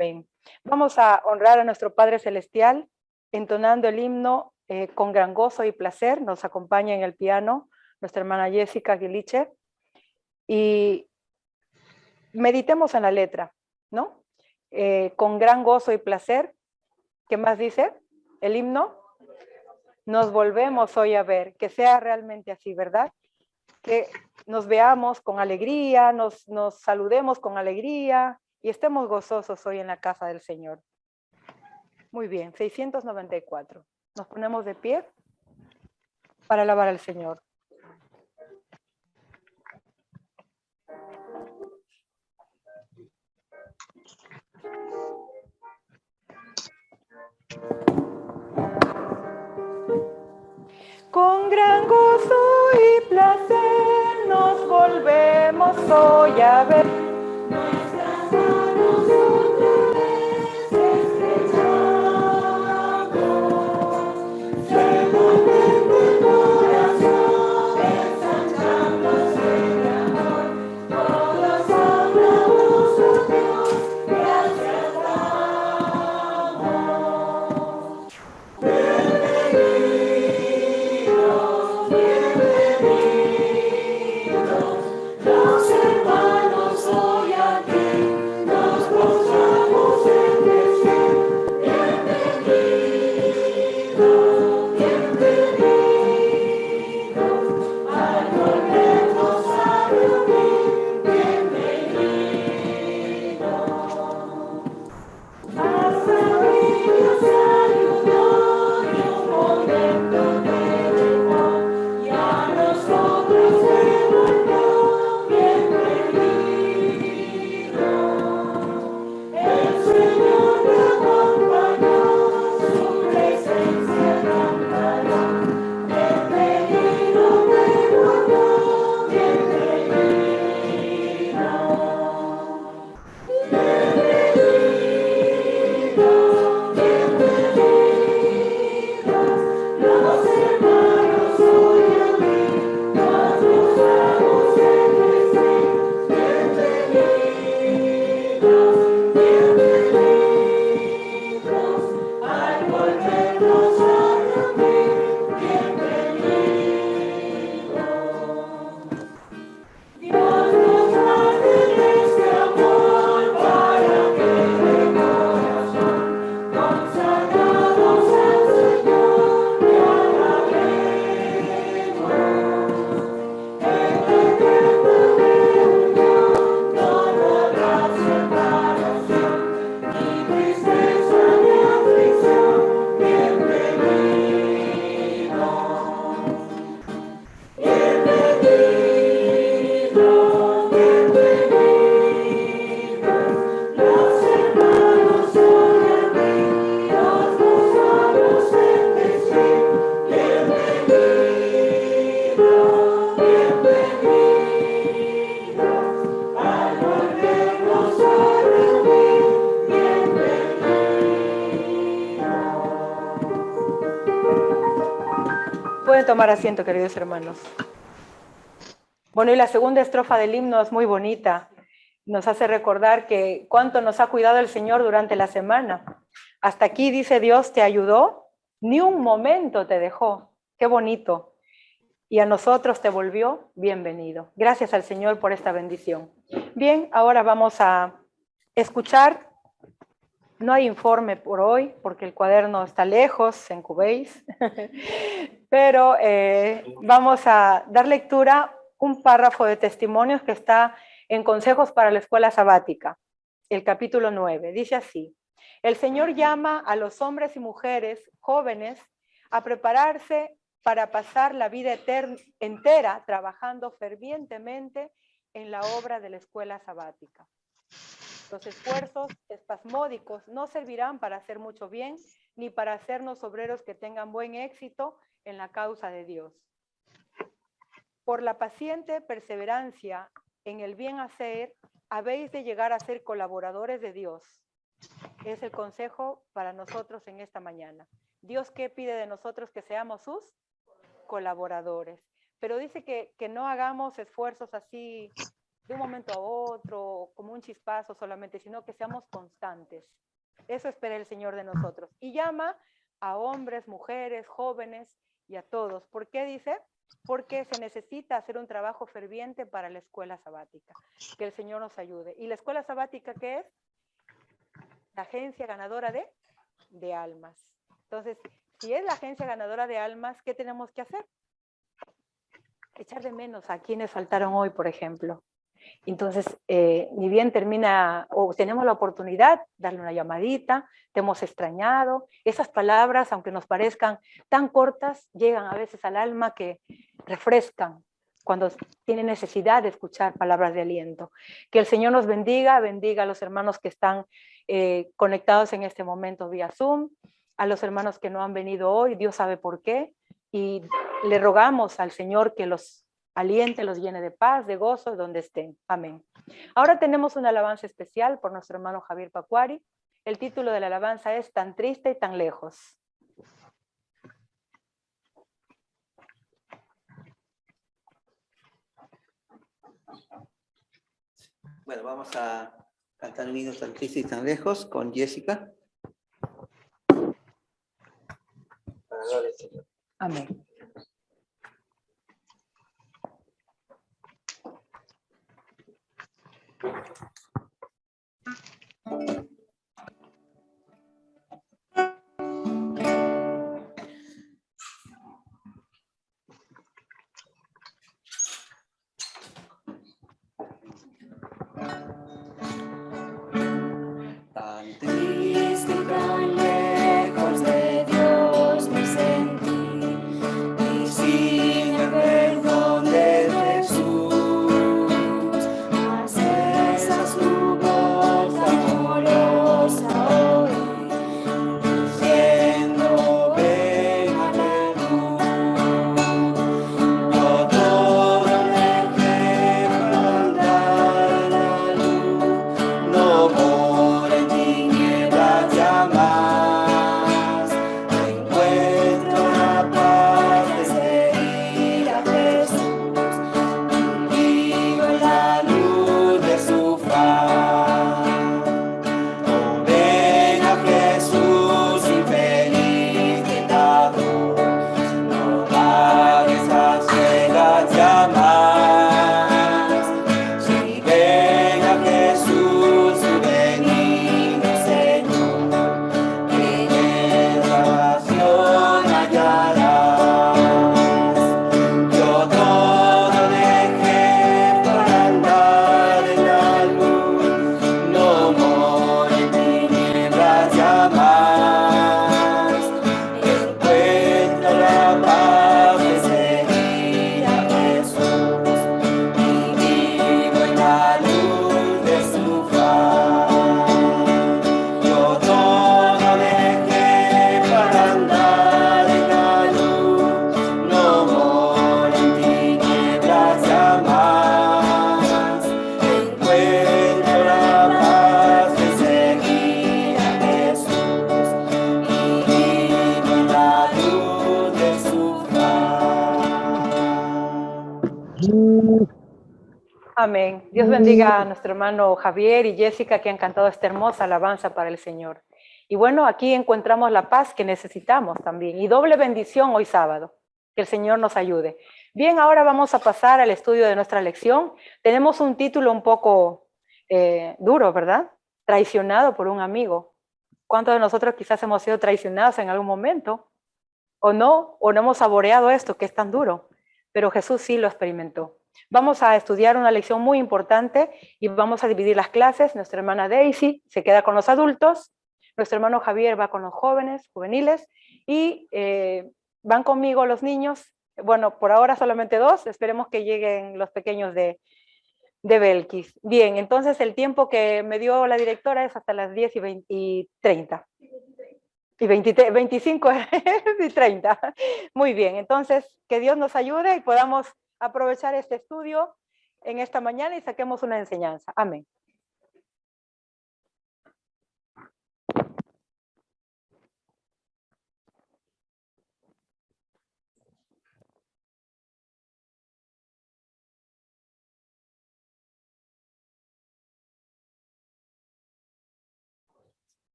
Amén. Vamos a honrar a nuestro Padre Celestial entonando el himno con gran gozo y placer. Nos acompaña en el piano nuestra hermana Jessica Guiliche y meditemos en la letra, ¿no? Con gran gozo y placer. ¿Qué más dice el himno? Nos volvemos hoy a ver, que sea realmente así, ¿verdad? Que nos veamos con alegría, nos saludemos con alegría y estemos gozosos hoy en la casa del Señor. Muy bien, 694. Nos ponemos de pie para alabar al Señor. Con gran gozo y placer nos volvemos hoy a ver. Nuestras manos otra vez estrechamos. Se contenta el corazón, ensanchándose de amor. Todos hablamos a Dios, gracias damos. Los hermanos hoy aquí nos gozamos en decir bienvenidos, bienvenidos, al volvernos a reunir, bienvenidos. Hasta Dios saludó y un momento de dejó, y a nosotros devolvió bienvenido. El Señor te acompañó, su presencia cantará. Bienvenido te guardó, bienvenido. Los hermanos hoy aquí nos gozamos en decir bienvenidos, bienvenidos, al volvernos a reunir, bienvenidos. Dios nos hace este amor para que de corazón consagrados al Señor le alabemos. En la eterna reunión no habrá separación, ni tristeza ni aflicción, bienvenidos. Bienvenidos, bienvenidos, los hermanos hoy aquí nos gozamos en decir bienvenidos, bienvenidos, al volvernos a reunir, bienvenidos. Pueden tomar asiento, queridos hermanos. Bueno, y la segunda estrofa del himno es muy bonita. Nos hace recordar que cuánto nos ha cuidado el Señor durante la semana. Hasta aquí dice Dios te ayudó, ni un momento te dejó. Qué bonito. Y a nosotros te volvió bienvenido. Gracias al Señor por esta bendición. Bien, ahora vamos a escuchar. No hay informe por hoy porque el cuaderno está lejos en Cubéis, pero vamos a dar lectura un párrafo de testimonios que está en Consejos para la Escuela Sabática, el capítulo 9. Dice así: el Señor llama a los hombres y mujeres jóvenes a prepararse para pasar la vida entera trabajando fervientemente en la obra de la escuela sabática. Los esfuerzos espasmódicos no servirán para hacer mucho bien, ni para hacernos obreros que tengan buen éxito en la causa de Dios. Por la paciente perseverancia en el bien hacer, habéis de llegar a ser colaboradores de Dios. Es el consejo para nosotros en esta mañana. Dios, ¿qué pide de nosotros? Que seamos sus colaboradores. Pero dice que no hagamos esfuerzos así de un momento a otro, como un chispazo solamente, sino que seamos constantes. Eso espera el Señor de nosotros. Y llama a hombres, mujeres, jóvenes y a todos. ¿Por qué dice? Porque se necesita hacer un trabajo ferviente para la escuela sabática. Que el Señor nos ayude. ¿Y la escuela sabática qué es? La agencia ganadora de almas. Entonces, si es la agencia ganadora de almas, ¿qué tenemos que hacer? Echar de menos a quienes faltaron hoy, por ejemplo. Entonces, ni bien termina o tenemos la oportunidad, darle una llamadita, te hemos extrañado. Esas palabras, aunque nos parezcan tan cortas, llegan a veces al alma que refrescan cuando tiene necesidad de escuchar palabras de aliento. Que el Señor nos bendiga, bendiga a los hermanos que están conectados en este momento vía Zoom, a los hermanos que no han venido hoy, Dios sabe por qué, y le rogamos al Señor que los aliente, los llene de paz, de gozo, donde estén. Amén. Ahora tenemos una alabanza especial por nuestro hermano Javier Pacuari. El título de la alabanza es Tan triste y tan lejos. Bueno, vamos a cantar unidos tan triste y tan lejos con Jessica. Para la gloria del Señor. Amén. Tan triste Y tan lejos de Dios me sentí, y sin el perdón de Jesús, mas esa su voz amorosa oí, diciendo ven a la luz. Yo todo dejé para andar en la luz, no por en tinieblas ya más. Encuentro la paz de seguir a Jesús, vivo en la luz de su faz. Oh, ven a Jesús, infeliz tentador, no pagues las ciegas ya más. Si ven a Jesús, su benigno Señor, en él salvación hallarás. Yo todo dejé para andar en la luz, no moro en tinieblas ya más. Encuentro la paz de seguir a Jesús, y vivo en la luz de su faz. Yo todo dejé para andar en la luz, no moro en tinieblas ya más. Encuentro la paz de seguir a Jesús, y vivo en la luz de su faz. Amén. Dios bendiga a nuestro hermano Javier y Jessica que han cantado esta hermosa alabanza para el Señor. Y bueno, aquí encontramos la paz que necesitamos también y doble bendición hoy sábado. Que el Señor nos ayude. Bien, ahora vamos a pasar al estudio de nuestra lección. Tenemos un título un poco duro, ¿verdad? Traicionado por un amigo. ¿Cuántos de nosotros quizás hemos sido traicionados en algún momento? ¿O no hemos saboreado esto que es tan duro? Pero Jesús sí lo experimentó. Vamos a estudiar una lección muy importante y vamos a dividir las clases. Nuestra hermana Daisy se queda con los adultos, nuestro hermano Javier va con los jóvenes, juveniles, y van conmigo los niños. Bueno, por ahora solamente 2, esperemos que lleguen los pequeños de Belkis. Bien, entonces el tiempo que me dio la directora es hasta las 10 y 30. Y 23, 25 y 30. Muy bien, entonces que Dios nos ayude y podamos aprovechar este estudio en esta mañana y saquemos una enseñanza. Amén.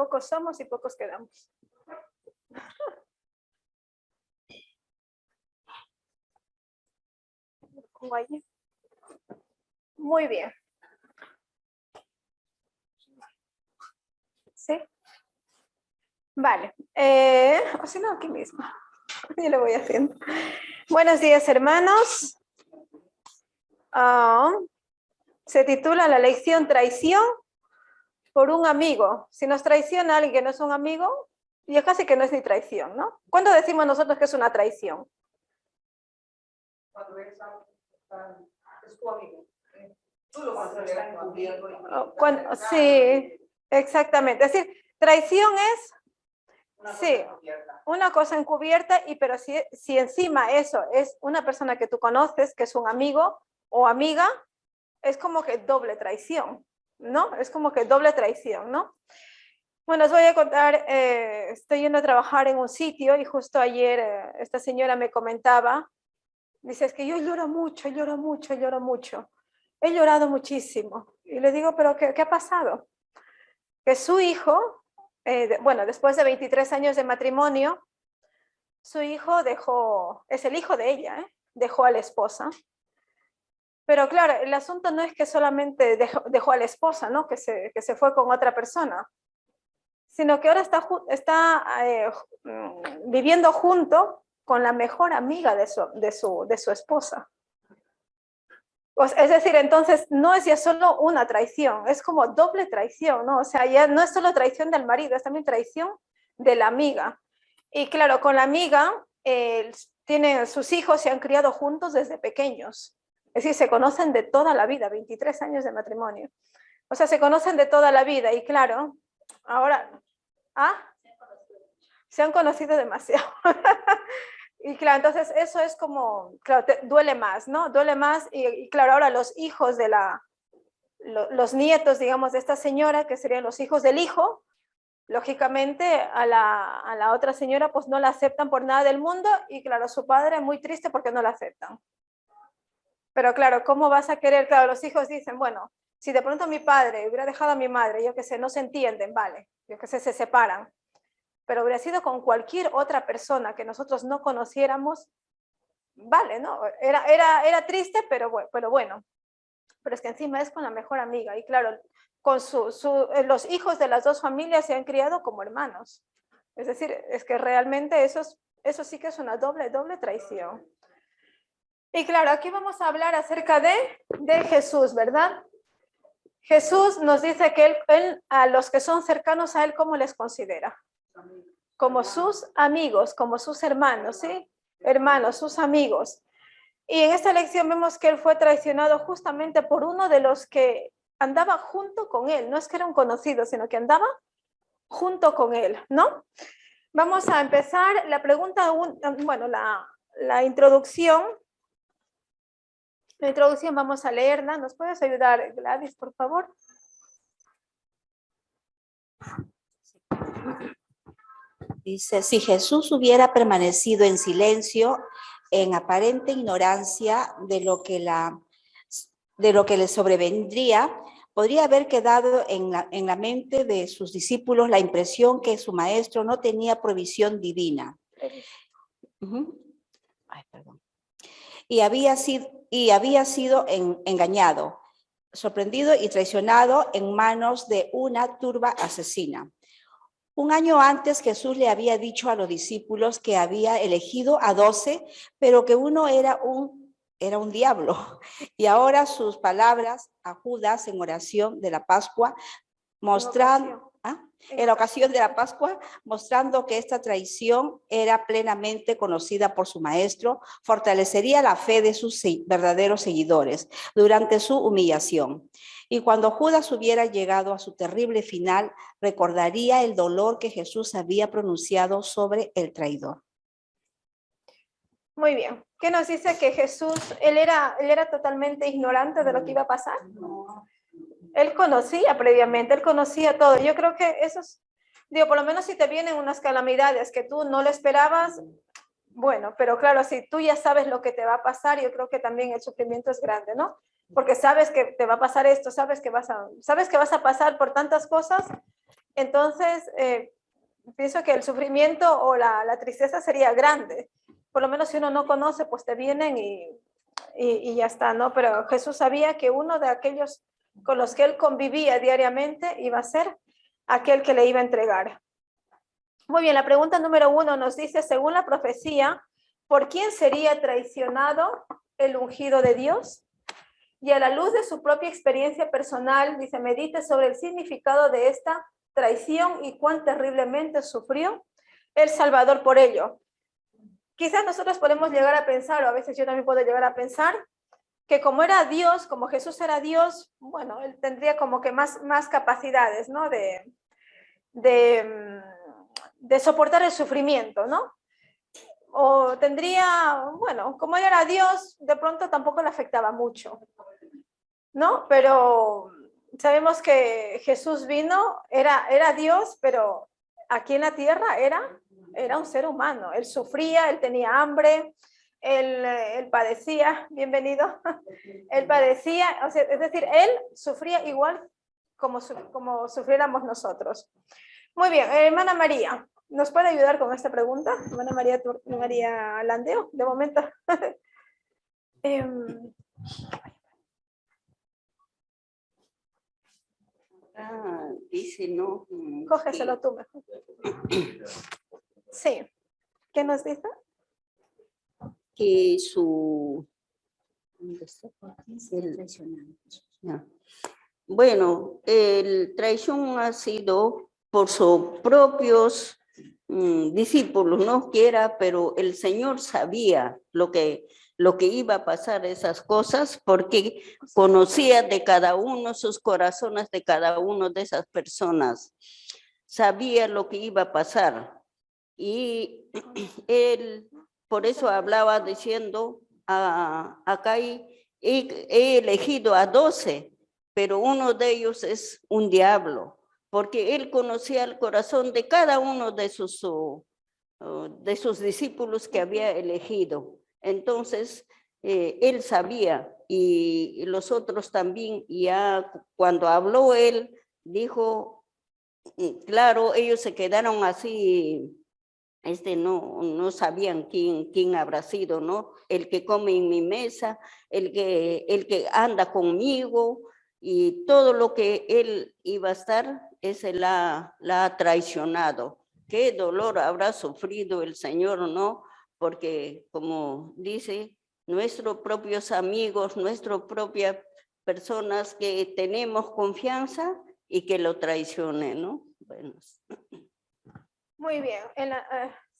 pocos somos y pocos quedamos. Muy bien. ¿Sí? Vale. O si no, aquí mismo. Yo lo voy haciendo. Buenos días, hermanos. Se titula la lección Traición por un amigo. Si nos traiciona alguien que no es un amigo, ya casi que no es ni traición, ¿no? ¿Cuándo decimos nosotros que es una traición? Cuando es tu amigo. Tú lo conoces encubierto. Sí, exactamente. Es decir, traición es una cosa encubierta, pero si encima eso es una persona que tú conoces, que es un amigo o amiga, es como que doble traición, ¿no? Es como que doble traición, ¿no? Bueno, os voy a contar, estoy yendo a trabajar en un sitio y justo ayer esta señora me comentaba, dice, es que yo lloro mucho, lloro mucho, lloro mucho. He llorado muchísimo. Y le digo, ¿pero qué ha pasado? Que su hijo, bueno, después de 23 años de matrimonio, su hijo dejó, es el hijo de ella, dejó a la esposa. Pero claro, el asunto no es que solamente dejó a la esposa, ¿no? Que se fue con otra persona, sino que ahora está viviendo junto con la mejor amiga de su esposa. Es decir, entonces no es ya solo una traición, es como doble traición, ¿no? O sea, ya no es solo traición del marido, es también traición de la amiga. Y claro, con la amiga, sus hijos se han criado juntos desde pequeños. Es decir, se conocen de toda la vida, 23 años de matrimonio. O sea, se conocen de toda la vida y claro, ahora, se han conocido demasiado. Y claro, entonces eso es como, claro, duele más, ¿no? Duele más y claro, ahora los hijos de los nietos, digamos, de esta señora, que serían los hijos del hijo, lógicamente a la otra señora pues no la aceptan por nada del mundo y claro, su padre muy triste porque no la aceptan. Pero claro, ¿cómo vas a querer? Claro, los hijos dicen, bueno, si de pronto mi padre hubiera dejado a mi madre, yo qué sé, no se entienden, vale, yo qué sé, se separan. Pero hubiera sido con cualquier otra persona que nosotros no conociéramos, vale, ¿no? Era triste, pero bueno. Pero es que encima es con la mejor amiga. Y claro, con los hijos de las dos familias se han criado como hermanos. Es decir, es que realmente eso sí que es una doble traición. Y claro, aquí vamos a hablar acerca de Jesús, ¿verdad? Jesús nos dice que él a los que son cercanos a él, ¿cómo les considera? Como sus amigos, como sus hermanos, ¿sí? Hermanos, sus amigos. Y en esta lección vemos que él fue traicionado justamente por uno de los que andaba junto con él. No es que era un conocido, sino que andaba junto con él, ¿no? Vamos a empezar la pregunta, bueno, la introducción. La introducción vamos a leerla. ¿Nos puedes ayudar, Gladys, por favor? Dice, si Jesús hubiera permanecido en silencio, en aparente ignorancia de lo que le sobrevendría, podría haber quedado en la mente de sus discípulos la impresión que su maestro no tenía provisión divina. Ay, perdón. Y había sido engañado, sorprendido y traicionado en manos de una turba asesina. Un año antes Jesús le había dicho a los discípulos que había elegido a 12, pero que uno era un diablo. Y ahora sus palabras a Judas en oración de la Pascua, en la ocasión de la Pascua, mostrando que esta traición era plenamente conocida por su maestro, fortalecería la fe de sus verdaderos seguidores durante su humillación. Y cuando Judas hubiera llegado a su terrible final, recordaría el dolor que Jesús había pronunciado sobre el traidor. Muy bien. ¿Qué nos dice? Que Jesús, él era totalmente ignorante de lo que iba a pasar. Él conocía previamente, él conocía todo. Yo creo que eso es, digo, por lo menos si te vienen unas calamidades que tú no lo esperabas, bueno, pero claro, si tú ya sabes lo que te va a pasar, yo creo que también el sufrimiento es grande, ¿no? Porque sabes que te va a pasar esto, sabes que vas a pasar por tantas cosas, entonces pienso que el sufrimiento o la tristeza sería grande. Por lo menos si uno no conoce, pues te vienen y ya está, ¿no? Pero Jesús sabía que uno de aquellos con los que él convivía diariamente iba a ser aquel que le iba a entregar. Muy bien, la pregunta número 1 nos dice, según la profecía, ¿por quién sería traicionado el ungido de Dios? Y a la luz de su propia experiencia personal, dice, medite sobre el significado de esta traición y cuán terriblemente sufrió el Salvador por ello. Quizás nosotros podemos llegar a pensar, o a veces yo también puedo llegar a pensar, que como era Dios, como Jesús era Dios, bueno, él tendría como que más capacidades, ¿no? De soportar el sufrimiento, ¿no? O tendría, bueno, como él era Dios, de pronto tampoco le afectaba mucho, ¿no? Pero sabemos que Jesús vino, era Dios, pero aquí en la tierra era un ser humano. Él sufría, él tenía hambre, él padecía, bienvenido, él padecía, o sea, es decir, él sufría igual como sufriéramos nosotros. Muy bien, hermana María, ¿nos puede ayudar con esta pregunta? Hermana María Landeo, de momento. Dice, no. Cógeselo tú mejor. Sí. ¿Qué nos dice? Que su... Bueno, el traición ha sido por sus propios discípulos, no quiera, pero el Señor sabía lo que iba a pasar, esas cosas, porque conocía de cada uno, sus corazones de cada uno de esas personas. Sabía lo que iba a pasar. Y él, por eso hablaba diciendo, acá he elegido a 12, pero uno de ellos es un diablo, porque él conocía el corazón de cada uno de sus discípulos que había elegido. Entonces, él sabía, y los otros también, ya cuando habló él, dijo, claro, ellos se quedaron así, no sabían quién habrá sido, ¿no? El que come en mi mesa, el que anda conmigo, y todo lo que él iba a estar, ese la ha traicionado. Qué dolor habrá sufrido el Señor, ¿no? Porque, como dice, nuestros propios amigos, nuestras propias personas que tenemos confianza y que lo traicionen, ¿no? Bueno. Muy bien.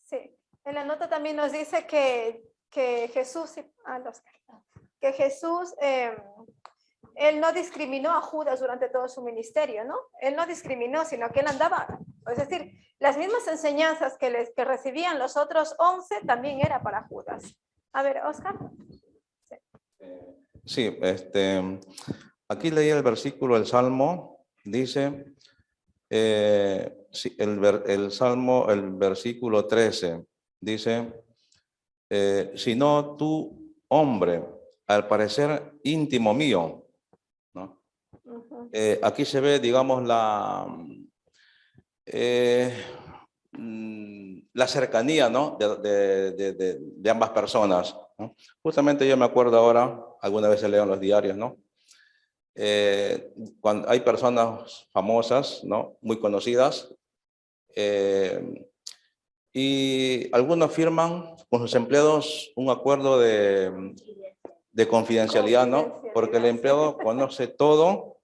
Sí. En la nota también nos dice que Jesús, él no discriminó a Judas durante todo su ministerio, ¿no? Él no discriminó, sino que él andaba, es decir, las mismas enseñanzas que recibían los otros 11 también era para Judas. A ver, Oscar. Sí, aquí leí el versículo del Salmo, dice, el Salmo, el versículo 13, dice, sino tú, hombre, al parecer íntimo mío, ¿no? Aquí se ve, digamos, la cercanía, ¿no? de ambas personas, ¿no? Justamente yo me acuerdo ahora, alguna vez leo en los diarios, ¿no? Cuando hay personas famosas, ¿no? Muy conocidas, y algunos firman con sus empleados un acuerdo de confidencialidad, ¿no? Porque el empleado conoce todo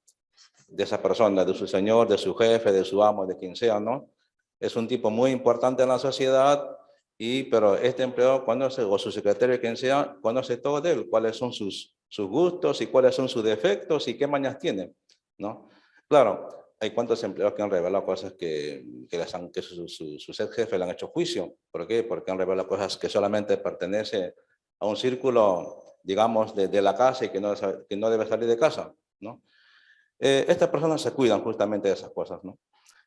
de esa persona, de su señor, de su jefe, de su amo, de quien sea, ¿no? Es un tipo muy importante en la sociedad, pero este empleado conoce, o su secretario, quien sea, conoce todo de él, cuáles son sus gustos y cuáles son sus defectos y qué mañas tiene, ¿no? Claro, hay cuantos empleados que han revelado cosas que sus ex jefes le han hecho juicio. ¿Por qué? Porque han revelado cosas que solamente pertenecen a un círculo, digamos, de la casa y que no debe salir de casa, ¿no? Estas personas se cuidan justamente de esas cosas, ¿no?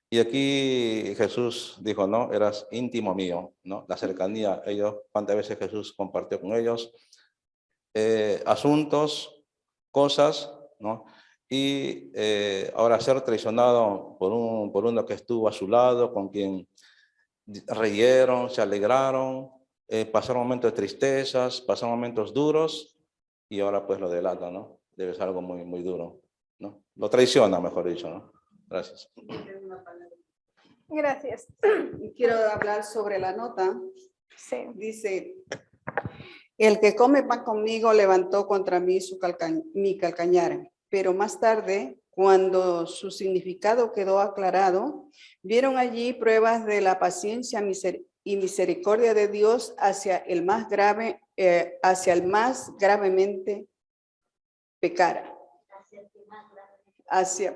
Y aquí Jesús dijo, no, eras íntimo mío, ¿no? La cercanía, cuántas veces Jesús compartió con ellos asuntos, cosas, ¿no? y ahora ser traicionado por uno que estuvo a su lado, con quien reyeron, se alegraron, pasaron momentos de tristezas, pasaron momentos duros y ahora pues lo delata, ¿no? Debe ser algo muy, muy duro, ¿no? Lo traiciona, mejor dicho, ¿no? Gracias. Gracias. Quiero hablar sobre la nota. Sí. Dice, el que come pan conmigo levantó contra mí mi calcañar, pero más tarde, cuando su significado quedó aclarado, vieron allí pruebas de la paciencia y misericordia de Dios hacia el más gravemente pecara.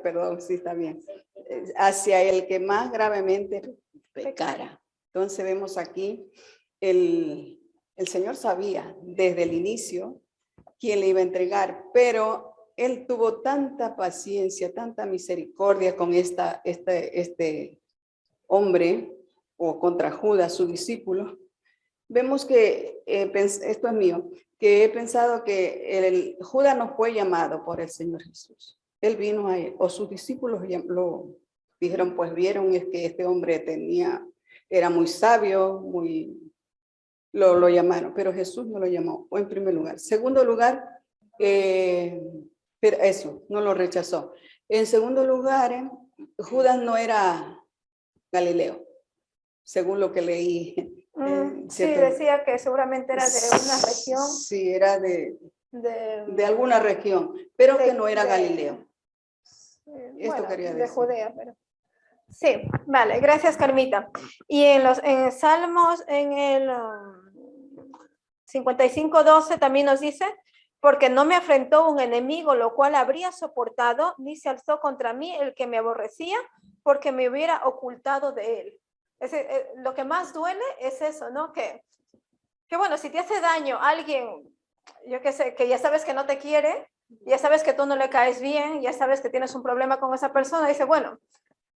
Perdón, sí está bien. Hacia el que más gravemente pecara. Entonces vemos aquí, el Señor sabía desde el inicio quién le iba a entregar, pero Él tuvo tanta paciencia, tanta misericordia con este hombre, o contra Judas, su discípulo. Vemos que, esto es mío, que he pensado que Judas no fue llamado por el Señor Jesús. Él vino a él, o sus discípulos lo dijeron, pues vieron es que este hombre era muy sabio, lo llamaron, pero Jesús no lo llamó, en primer lugar. Segundo lugar, pero eso, no lo rechazó. En segundo lugar, Judas no era Galileo, según lo que leí. Sí, decía que seguramente era de una región. Sí, era de alguna región, pero que no era Galileo. Esto quería decir. De Judea, pero. Sí, vale, gracias Carmita. Y en Salmos, en el 55:12 también nos dice, porque no me afrentó un enemigo, lo cual habría soportado, ni se alzó contra mí el que me aborrecía, porque me hubiera ocultado de él. Lo que más duele es eso, ¿no? Que bueno, si te hace daño alguien, yo qué sé, que ya sabes que no te quiere, ya sabes que tú no le caes bien, ya sabes que tienes un problema con esa persona, dice, bueno,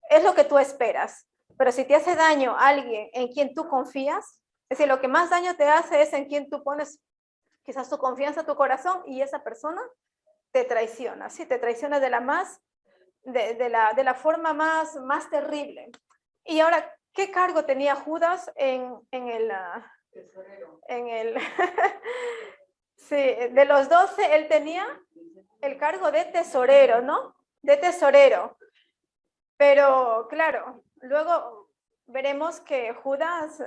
es lo que tú esperas. Pero si te hace daño alguien en quien tú confías, es decir, lo que más daño te hace es en quien tú pones quizás tu confianza, tu corazón, y esa persona te traiciona, ¿sí? Te traiciona de la forma más terrible. Y ahora, ¿qué cargo tenía Judas en el sí, de los 12 él tenía el cargo de tesorero, ¿no? De tesorero. Pero claro, luego veremos que Judas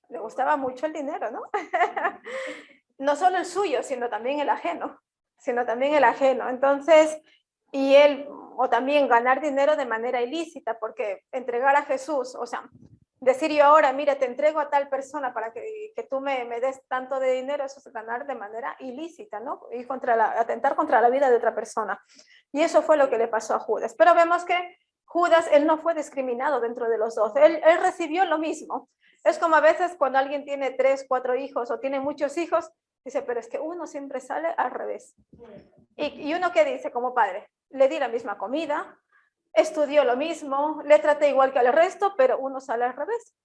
le gustaba mucho el dinero, ¿no? No solo el suyo, sino también el ajeno. Entonces, y él, o también ganar dinero de manera ilícita, porque entregar a Jesús, o sea, decir yo ahora, mira, te entrego a tal persona para que tú me des tanto de dinero, eso es ganar de manera ilícita, ¿no? Y atentar contra la vida de otra persona. Y eso fue lo que le pasó a Judas. Pero vemos que Judas, él no fue discriminado dentro de los 12. Él recibió lo mismo. Es como a veces cuando alguien tiene 3, 4 hijos o tiene muchos hijos, dice, pero es que uno siempre sale al revés. ¿Y uno qué dice como padre? Le di la misma comida, estudió lo mismo, le traté igual que al resto, pero uno sale al revés.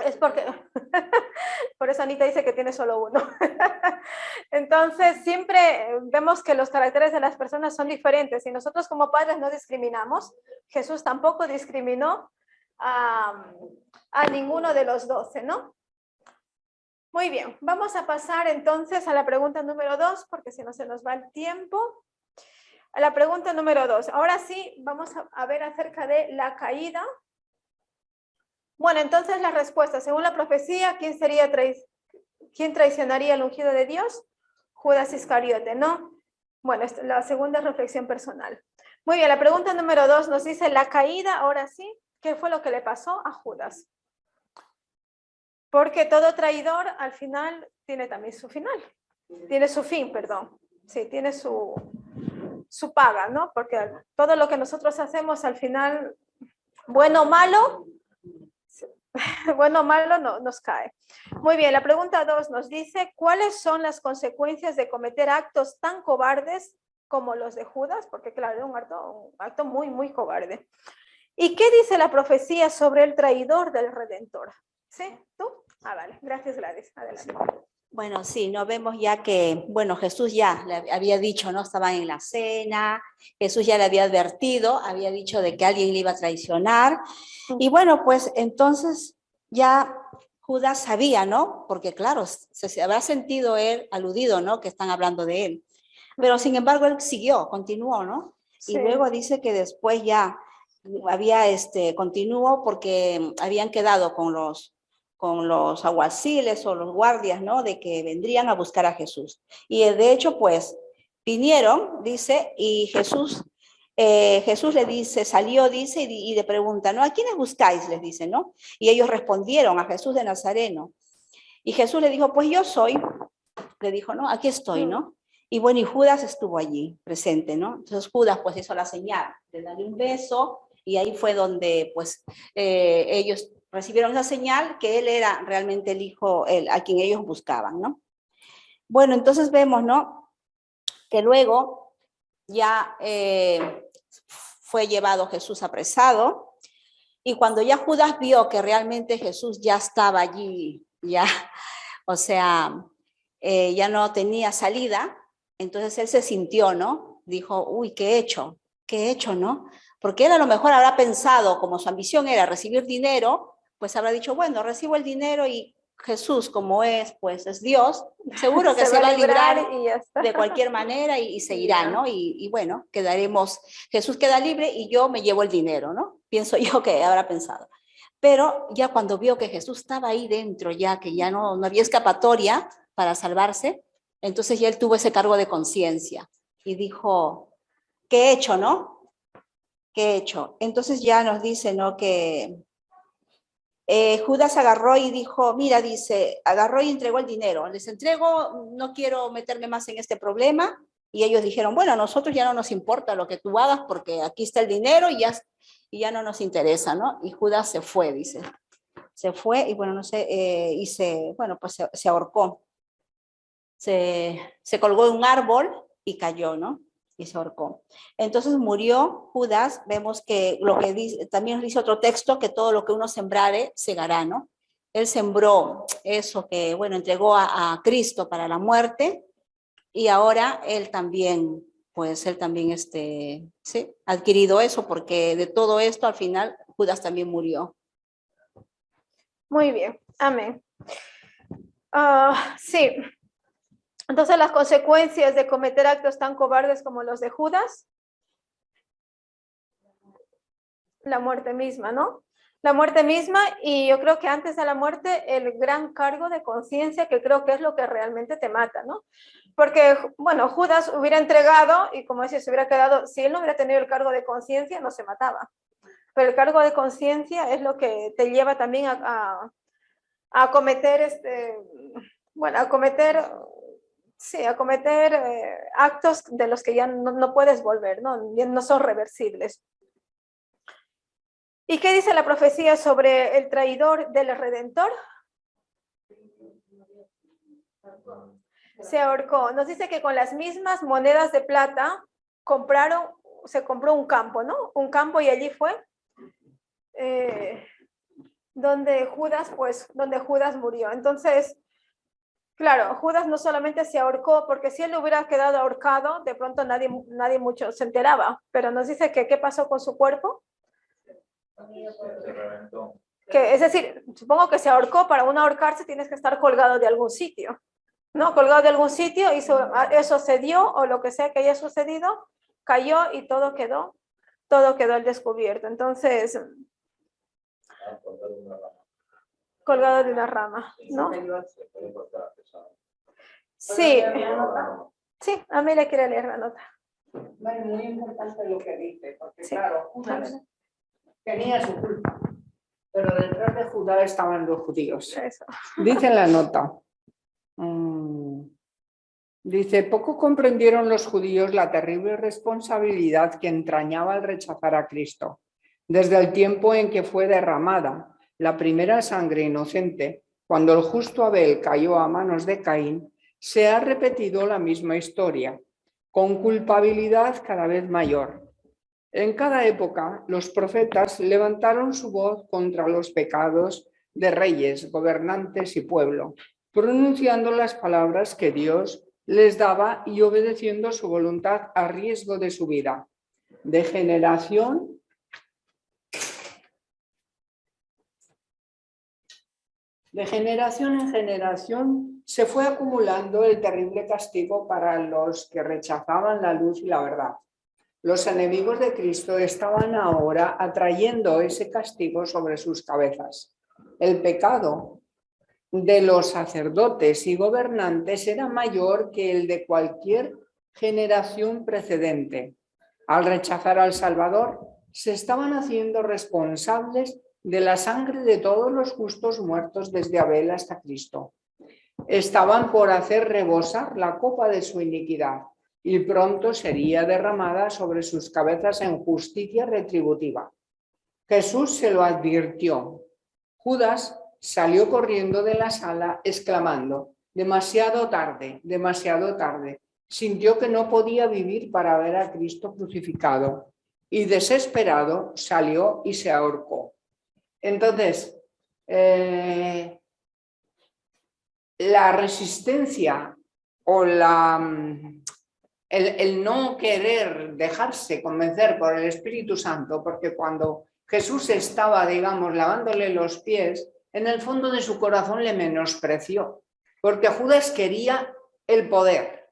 Es porque, por eso Anita dice que tiene solo uno. Entonces, siempre vemos que los caracteres de las personas son diferentes y nosotros como padres no discriminamos. Jesús tampoco discriminó a ninguno de los 12, ¿no? Muy bien, vamos a pasar entonces a la pregunta número 2, porque si no se nos va el tiempo. A la pregunta número 2. Ahora sí, vamos a ver acerca de la caída. Bueno, entonces la respuesta, según la profecía, ¿quién traicionaría el ungido de Dios? Judas Iscariote, ¿no? Bueno, la segunda reflexión personal. Muy bien, la pregunta número 2 nos dice la caída, ahora sí, ¿qué fue lo que le pasó a Judas? Porque todo traidor al final tiene también su final. Tiene su fin, perdón. Sí, tiene su paga, ¿no? Porque todo lo que nosotros hacemos al final, bueno o malo, nos cae. Muy bien, la pregunta 2 nos dice, ¿cuáles son las consecuencias de cometer actos tan cobardes como los de Judas? Porque claro, era un acto muy, muy cobarde. ¿Y qué dice la profecía sobre el traidor del Redentor? ¿Sí? ¿Tú? Ah, vale. Gracias, Gladys. Adelante. Bueno, sí, no vemos ya que, bueno, Jesús ya le había dicho, ¿no? Estaban en la cena, Jesús ya le había advertido, había dicho de que alguien le iba a traicionar. Y bueno, pues entonces ya Judas sabía, ¿no? Porque claro, se habrá sentido él aludido, ¿no? Que están hablando de él. Pero sin embargo, él siguió, continuó, ¿no? Sí. Y luego dice que después ya había, continuó porque habían quedado con los alguaciles o los guardias, ¿no? De que vendrían a buscar a Jesús. Y de hecho, pues, vinieron, dice, y Jesús le dice, salió, dice, y le pregunta, ¿no? ¿A quiénes buscáis? Les dice, ¿no? Y ellos respondieron, a Jesús de Nazareno. Y Jesús le dijo, pues yo soy, le dijo, ¿no? Aquí estoy, ¿no? Y bueno, y Judas estuvo allí, presente, ¿no? Entonces Judas pues hizo la señal de darle un beso, y ahí fue donde pues ellos recibieron la señal que él era realmente el hijo a quien ellos buscaban, ¿no? Bueno, entonces vemos, ¿no? Que luego ya fue llevado Jesús apresado, y cuando ya Judas vio que realmente Jesús ya estaba allí, ya, o sea, ya no tenía salida, entonces él se sintió, ¿no? Dijo, uy, ¿qué he hecho? ¿Qué he hecho, no? Porque él a lo mejor habrá pensado, como su ambición era recibir dinero, pues habrá dicho, bueno, recibo el dinero y Jesús, como es, pues es Dios, seguro que se va a librar y ya está. de cualquier manera y se irá, ¿no? Y bueno, Jesús queda libre y yo me llevo el dinero, ¿no? Pienso yo que habrá pensado. Pero ya cuando vio que Jesús estaba ahí dentro, ya que ya no había escapatoria para salvarse, entonces ya él tuvo ese cargo de conciencia y dijo, ¿qué he hecho, no? ¿Qué he hecho? Entonces ya nos dice, ¿no? Que Judas agarró y dijo, mira, dice, agarró y entregó el dinero. Les entrego, no quiero meterme más en este problema. Y ellos dijeron, bueno, a nosotros ya no nos importa lo que tú hagas porque aquí está el dinero y ya no nos interesa, ¿no? Y Judas se fue, dice. Se fue y bueno, no sé, bueno, pues se ahorcó. Se colgó de un árbol y cayó, ¿no? Y se ahorcó. Entonces murió Judas, vemos que lo que dice, también dice otro texto, que todo lo que uno sembrare, segará, ¿no? Él sembró eso que, bueno, entregó a Cristo para la muerte, y ahora él también, pues él también, sí, ha adquirido eso, porque de todo esto al final Judas también murió. Muy bien, amén. Sí. Entonces las consecuencias de cometer actos tan cobardes como los de Judas, la muerte misma, ¿no? La muerte misma, y yo creo que antes de la muerte el gran cargo de conciencia, que creo que es lo que realmente te mata, ¿no? Porque, bueno, Judas hubiera entregado y como decía, se hubiera quedado, si él no hubiera tenido el cargo de conciencia, no se mataba. Pero el cargo de conciencia es lo que te lleva también a cometer, a cometer actos de los que ya no puedes volver, no son reversibles. ¿Y qué dice la profecía sobre el traidor del Redentor? Se ahorcó. Nos dice que con las mismas monedas de plata se compró un campo, ¿no? Un campo, y allí fue donde Judas murió. Entonces, claro, Judas no solamente se ahorcó, porque si él hubiera quedado ahorcado, de pronto nadie mucho se enteraba, pero nos dice que qué pasó con su cuerpo. Es decir, supongo que se ahorcó. Para uno ahorcarse tienes que estar colgado de algún sitio, ¿no? Colgado de algún sitio, y eso cedió, o lo que sea que haya sucedido, cayó y todo quedó al descubierto. Entonces, colgado de una rama, ¿no? Sí, sí, a mí le quiere leer la nota. Muy importante lo que dice, porque Sí, claro, Judas tenía su culpa, pero detrás de Judas estaban los judíos. Eso. Dice en la nota, dice, poco comprendieron los judíos la terrible responsabilidad que entrañaba el rechazar a Cristo. Desde el tiempo en que fue derramada la primera sangre inocente, cuando el justo Abel cayó a manos de Caín, se ha repetido la misma historia, con culpabilidad cada vez mayor. En cada época, los profetas levantaron su voz contra los pecados de reyes, gobernantes y pueblo. pronunciando las palabras que Dios les daba y obedeciendo su voluntad a riesgo de su vida. De generación en generación se fue acumulando el terrible castigo para los que rechazaban la luz y la verdad. Los enemigos de Cristo estaban ahora atrayendo ese castigo sobre sus cabezas. El pecado de los sacerdotes y gobernantes era mayor que el de cualquier generación precedente. Al rechazar al Salvador, se estaban haciendo responsables de la sangre de todos los justos muertos desde Abel hasta Cristo. Estaban por hacer rebosar la copa de su iniquidad y pronto sería derramada sobre sus cabezas en justicia retributiva. Jesús se lo advirtió. Judas salió corriendo de la sala exclamando: demasiado tarde, demasiado tarde. Sintió que no podía vivir para ver a Cristo crucificado y desesperado salió y se ahorcó. Entonces, la resistencia o el no querer dejarse convencer por el Espíritu Santo, porque cuando Jesús estaba, digamos, lavándole los pies, en el fondo de su corazón le menospreció, porque Judas quería el poder,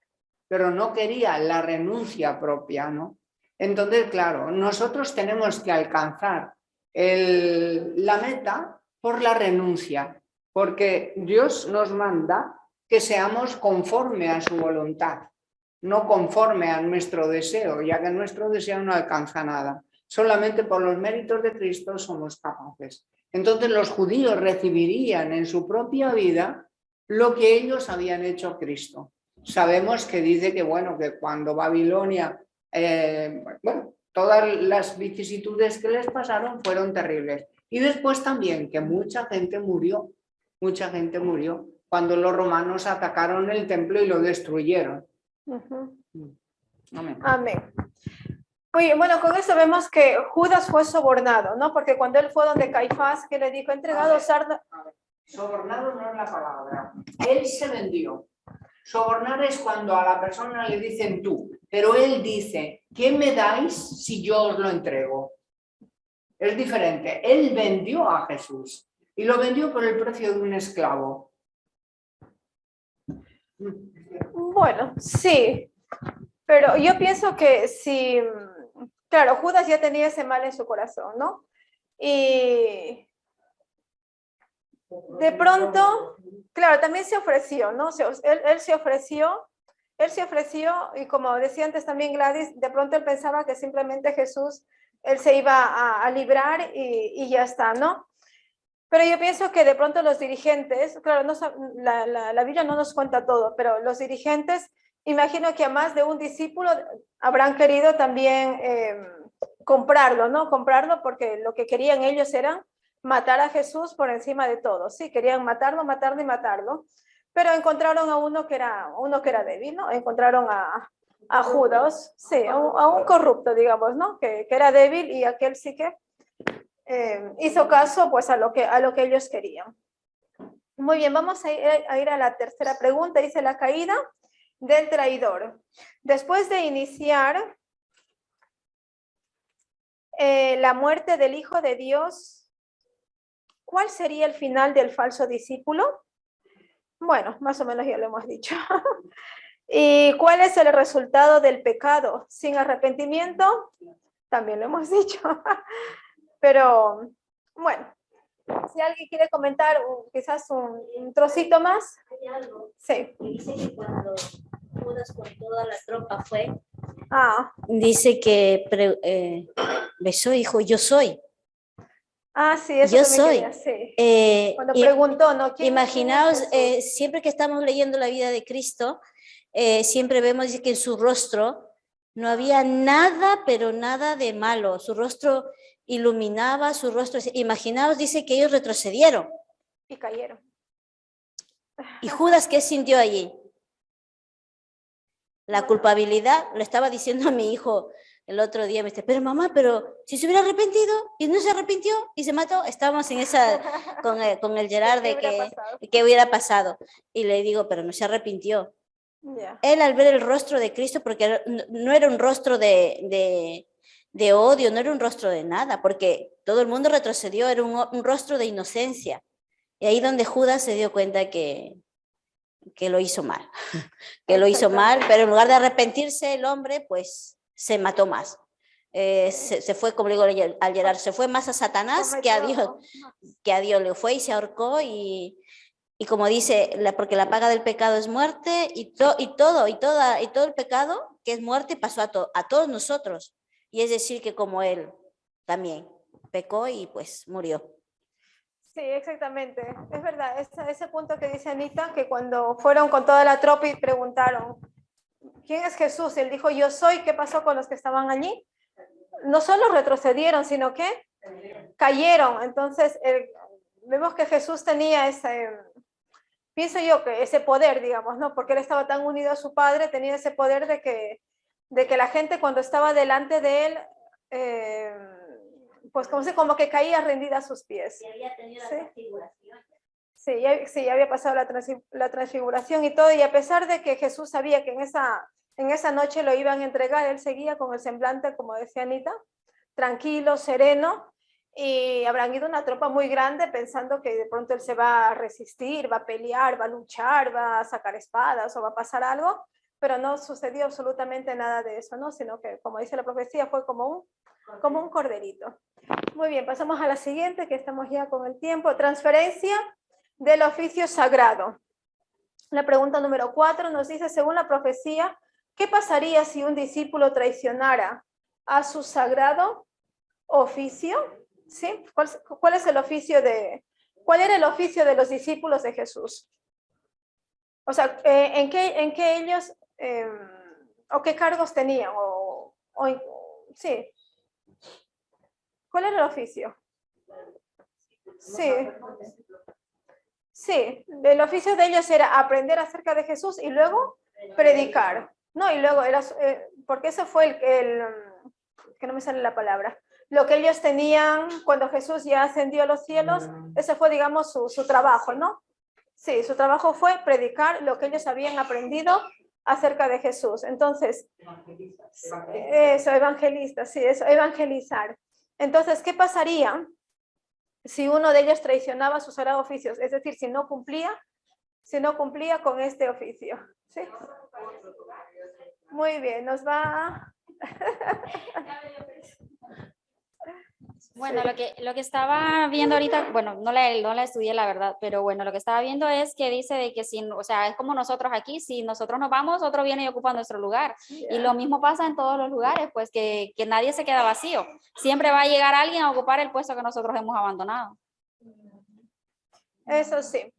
pero no quería la renuncia propia, ¿no? Entonces, claro, nosotros tenemos que alcanzar la meta por la renuncia, porque Dios nos manda que seamos conforme a su voluntad, no conforme a nuestro deseo, ya que nuestro deseo no alcanza nada. Solamente por los méritos de Cristo somos capaces. Entonces los judíos recibirían en su propia vida lo que ellos habían hecho a Cristo. Sabemos que dice que, bueno, que cuando Babilonia, todas las vicisitudes que les pasaron fueron terribles. Y después también que mucha gente murió cuando los romanos atacaron el templo y lo destruyeron. Amén. Amén. Oye, bueno, con eso vemos que Judas fue sobornado, ¿no? Porque cuando él fue donde Caifás, que le dijo, entregado sarda. Sobornado no es la palabra. Él se vendió. Sobornar es cuando a la persona le dicen tú, pero él dice, ¿qué me dais si yo os lo entrego? Es diferente. Él vendió a Jesús y lo vendió por el precio de un esclavo. Bueno, sí, pero yo pienso que sí, claro, Judas ya tenía ese mal en su corazón, ¿no? Y de pronto, claro, también se ofreció, ¿no? Él se ofreció y como decía antes también Gladys, de pronto él pensaba que simplemente Jesús, él se iba a librar y ya está, ¿no? Pero yo pienso que de pronto los dirigentes, claro, la Biblia no nos cuenta todo, pero los dirigentes, imagino que a más de un discípulo habrán querido también comprarlo, ¿no? Comprarlo porque lo que querían ellos era matar a Jesús por encima de todo, sí, querían matarlo, matarlo y matarlo, pero encontraron a uno que era débil, ¿no? Encontraron a Judas, sí, a un corrupto, digamos, ¿no? Que era débil y aquel sí que hizo caso pues a lo que ellos querían. Muy bien, vamos a ir a la tercera pregunta. Dice la caída del traidor. Después de iniciar la muerte del Hijo de Dios, ¿cuál sería el final del falso discípulo? Bueno, más o menos ya lo hemos dicho. ¿Y cuál es el resultado del pecado sin arrepentimiento? También lo hemos dicho. Pero, bueno, si alguien quiere comentar quizás un trocito más. Hay algo. Sí. Dice que cuando Judas con toda la tropa fue, dice que besó y dijo, yo soy. Sí, eso yo también soy. quería, sí. Cuando preguntó, ¿no? Imaginaos, siempre que estamos leyendo la vida de Cristo, siempre vemos dice, que en su rostro no había nada, pero nada de malo. Su rostro iluminaba, su rostro. Imaginaos, dice que ellos retrocedieron. Y cayeron. ¿Y Judas qué sintió allí? La culpabilidad, lo estaba diciendo a mi hijo el otro día me dice, pero mamá, pero si se hubiera arrepentido y no se arrepintió y se mató, estábamos en esa, con el Gerard de qué hubiera pasado. Y le digo, pero no se arrepintió. Ya. Él al ver el rostro de Cristo, porque no era un rostro de odio, no era un rostro de nada, porque todo el mundo retrocedió, era un rostro de inocencia. Y ahí donde Judas se dio cuenta que lo hizo mal, pero en lugar de arrepentirse el hombre, pues se mató más. Se fue, como digo al Gerard, se fue más a Satanás que a Dios, le fue y se ahorcó y como dice, porque la paga del pecado es muerte y todo el pecado que es muerte pasó a todos nosotros. Y es decir que como él también pecó y pues murió. Sí, exactamente. Es verdad, ese punto que dice Anita, que cuando fueron con toda la tropa y preguntaron, ¿quién es Jesús? Y él dijo, yo soy. ¿Qué pasó con los que estaban allí? No solo retrocedieron, sino que cayeron. Entonces, vemos que Jesús tenía pienso yo que ese poder, digamos, ¿no? Porque él estaba tan unido a su Padre, tenía ese poder de que la gente cuando estaba delante de él, pues como que caía rendida a sus pies. Y había tenido la transfiguración. Sí, ya había pasado la transfiguración y todo, y a pesar de que Jesús sabía que en esa noche lo iban a entregar, él seguía con el semblante, como decía Anita, tranquilo, sereno, y habrán ido una tropa muy grande pensando que de pronto él se va a resistir, va a pelear, va a luchar, va a sacar espadas o va a pasar algo, pero no sucedió absolutamente nada de eso, ¿no? Sino que, como dice la profecía, fue como un corderito. Muy bien, pasamos a la siguiente, que estamos ya con el tiempo. Transferencia del oficio sagrado. La pregunta número 4 nos dice, según la profecía, ¿qué pasaría si un discípulo traicionara a su sagrado oficio? ¿Sí? ¿Cuál es el oficio cuál era el oficio de los discípulos de Jesús? O sea, ¿en qué ellos, o qué cargos tenían? Sí. ¿Cuál era el oficio? Sí. Sí, el oficio de ellos era aprender acerca de Jesús y luego predicar. No, y luego era, porque ese fue que no me sale la palabra, lo que ellos tenían cuando Jesús ya ascendió a los cielos, ese fue, digamos, su trabajo, ¿no? Sí, su trabajo fue predicar lo que ellos habían aprendido acerca de Jesús. Entonces, eso, evangelistas, sí, eso, evangelizar. Entonces, ¿qué pasaría si uno de ellos traicionaba sus sagrados oficios? Es decir, si no cumplía con este oficio. ¿Sí? Muy bien, nos va. Bueno, lo que estaba viendo ahorita, bueno, no la estudié la verdad, pero bueno, lo que estaba viendo es que dice de que o sea, es como nosotros aquí, si nosotros nos vamos, otro viene y ocupa nuestro lugar. Yeah. Y lo mismo pasa en todos los lugares, pues que nadie se queda vacío. Siempre va a llegar alguien a ocupar el puesto que nosotros hemos abandonado. Eso sí.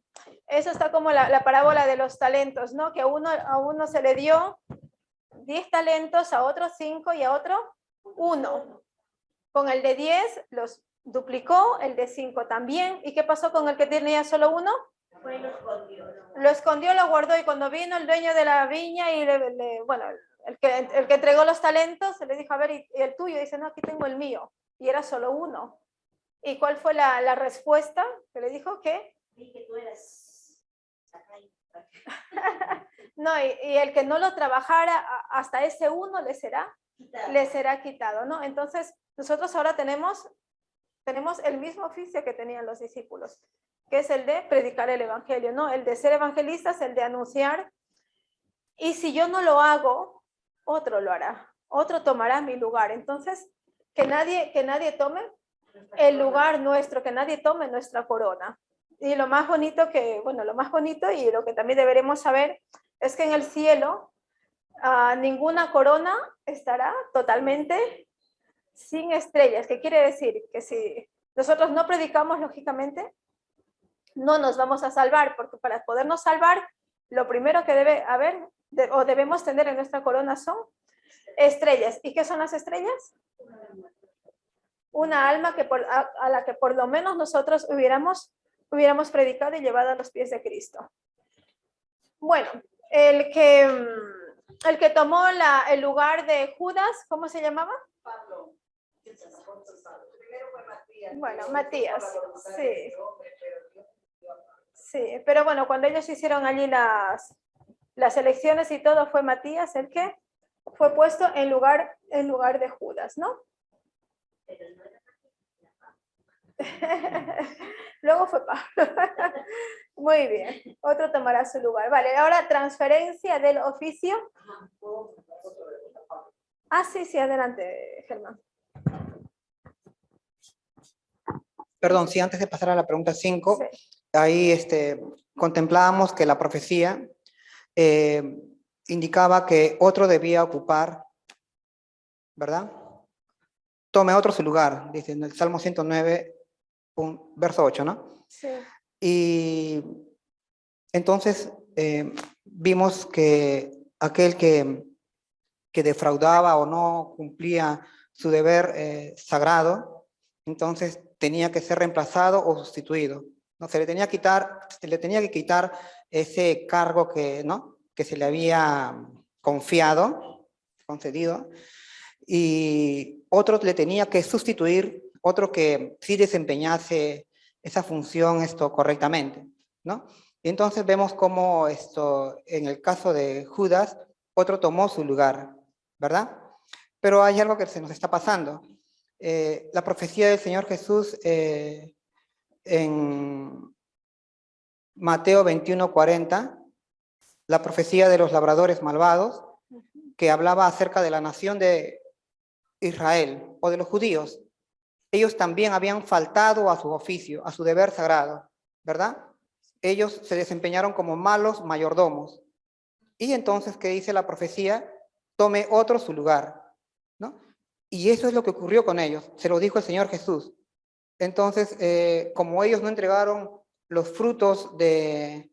Eso está como la parábola de los talentos, ¿no? Que a uno se le dio 10 talentos, a otro 5 y a otro 1. Con el de 10 los duplicó, el de 5 también. ¿Y qué pasó con el que tenía solo 1? Pues lo escondió, lo guardó, y cuando vino el dueño de la viña y bueno, el que entregó los talentos, se le dijo, a ver, ¿y el tuyo? Y dice, no, aquí tengo el mío. Y era solo 1. ¿Y cuál fue la respuesta? Que le dijo que tú eras... no, y el que no lo trabajara hasta ese 1 le será quitado, ¿no? Entonces, nosotros ahora tenemos el mismo oficio que tenían los discípulos, que es el de predicar el evangelio, ¿no? El de ser evangelistas, el de anunciar. Y si yo no lo hago, otro lo hará, otro tomará mi lugar. Entonces, que nadie tome el lugar nuestro, que nadie tome nuestra corona. Y lo más bonito y lo que también deberemos saber es que en el cielo ninguna corona estará totalmente sin estrellas. ¿Qué quiere decir? Que si nosotros no predicamos, lógicamente, no nos vamos a salvar, porque para podernos salvar, lo primero que debemos tener en nuestra corona son estrellas. ¿Y qué son las estrellas? Una alma a la que por lo menos nosotros hubiéramos predicado y llevado a los pies de Cristo. Bueno, el que El que tomó el lugar de Judas, ¿cómo se llamaba? Bueno, Matías, sí. Sí, pero bueno, cuando ellos hicieron allí las elecciones y todo, fue Matías el que fue puesto en lugar de Judas, ¿no? Luego fue Pablo. Muy bien, otro tomará su lugar. Vale, ahora transferencia del oficio. Ah, sí, sí, adelante, Germán. Perdón, sí, antes de pasar a la pregunta 5, Sí. ahí contemplábamos que la profecía indicaba que otro debía ocupar, ¿verdad? Tome otro su lugar, dice en el Salmo 109, verso 8, ¿no? Sí. Y entonces vimos que aquel que defraudaba o no cumplía su deber sagrado, entonces tenía que ser reemplazado o sustituido. ¿No? Se le tenía que quitar ese cargo que se le había concedido, y otro le tenía que sustituir, otro que sí desempeñase esa función correctamente, ¿no? Y entonces vemos cómo en el caso de Judas, otro tomó su lugar, ¿verdad? Pero hay algo que se nos está pasando. La profecía del Señor Jesús en Mateo 21:40, la profecía de los labradores malvados, que hablaba acerca de la nación de Israel o de los judíos. Ellos también habían faltado a su oficio, a su deber sagrado, ¿verdad? Ellos se desempeñaron como malos mayordomos. Y entonces, ¿qué dice la profecía? Tome otro su lugar, ¿no? Y eso es lo que ocurrió con ellos, se lo dijo el Señor Jesús. Entonces, como ellos no entregaron los frutos de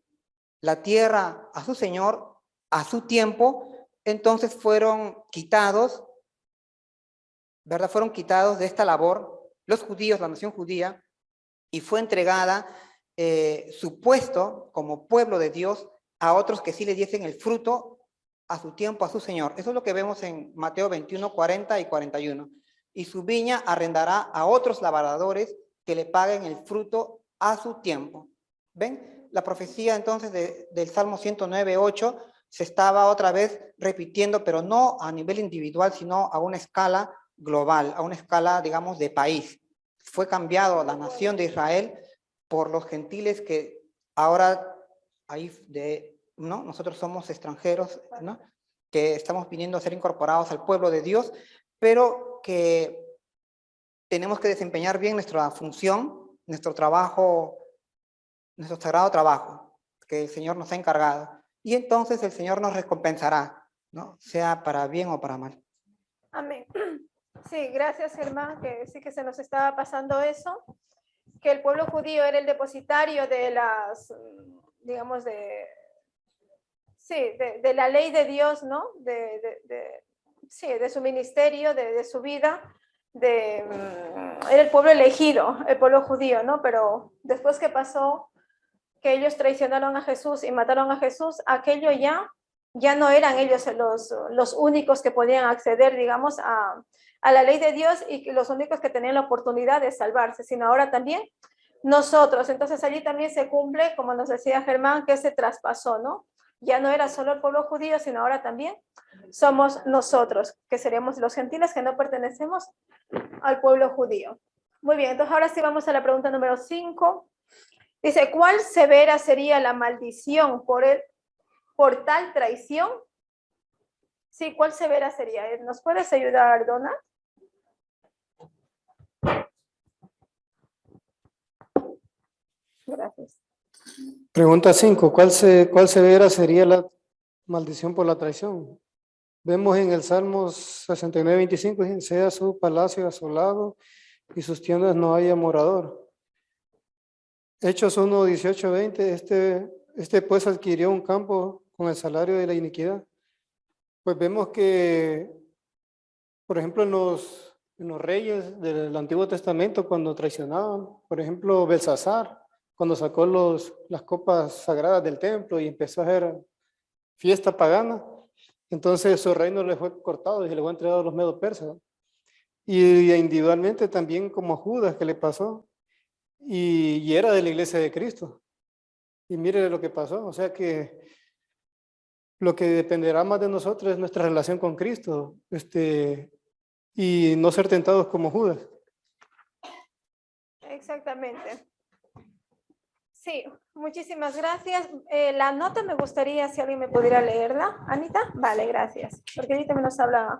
la tierra a su Señor, a su tiempo, entonces fueron quitados, ¿verdad? Fueron quitados de esta labor, los judíos, la nación judía, y fue entregada su puesto como pueblo de Dios a otros que sí le diesen el fruto a su tiempo, a su Señor. Eso es lo que vemos en Mateo 21, 40 y 41. Y su viña arrendará a otros labradores que le paguen el fruto a su tiempo. ¿Ven? La profecía entonces del Salmo 109, 8 se estaba otra vez repitiendo, pero no a nivel individual, sino a una escala global, a una escala, digamos, de país. Fue cambiado la nación de Israel por los gentiles que ahora ¿no? Nosotros somos extranjeros, ¿no? Que estamos viniendo a ser incorporados al pueblo de Dios, pero que tenemos que desempeñar bien nuestra función, nuestro trabajo, nuestro sagrado trabajo que el Señor nos ha encargado. Y entonces el Señor nos recompensará, ¿no? Sea para bien o para mal. Amén. Sí, gracias, Germán, que sí que se nos estaba pasando eso, que el pueblo judío era el depositario de las, digamos, de la ley de Dios, ¿no? Sí, de su ministerio, de su vida, era el pueblo elegido, el pueblo judío, ¿no? Pero después que pasó, que ellos traicionaron a Jesús y mataron a Jesús, aquello ya no eran ellos los únicos que podían acceder, digamos, a la ley de Dios y los únicos que tenían la oportunidad de salvarse, sino ahora también nosotros. Entonces allí también se cumple, como nos decía Germán, que se traspasó, ¿no? Ya no era solo el pueblo judío, sino ahora también somos nosotros, que seremos los gentiles que no pertenecemos al pueblo judío. Muy bien, entonces ahora sí vamos a la pregunta número 5. Dice, ¿cuál severa sería la maldición por tal traición? Sí, ¿cuál severa sería? ¿Nos puedes ayudar, Donna? Gracias. Pregunta 5. ¿Cuál severa sería la maldición por la traición? Vemos en el Salmo 69, 25, dice, sea su palacio asolado y sus tiendas no haya morador. Hechos 1, 18, 20, este pues adquirió un campo con el salario de la iniquidad. Pues vemos que, por ejemplo, en los reyes del Antiguo Testamento, cuando traicionaban, por ejemplo, Belsasar, cuando sacó las copas sagradas del templo y empezó a hacer fiesta pagana, Entonces su reino le fue cortado y se le fue entregado a los medos persas. Y individualmente también como a Judas que le pasó. Y era de la iglesia de Cristo. Y mire lo que pasó. O sea que lo que dependerá más de nosotros es nuestra relación con Cristo. Y no ser tentados como Judas. Exactamente. Sí, muchísimas gracias. La nota me gustaría si alguien me pudiera leerla. Anita, vale, gracias. Porque ahorita me nos habla,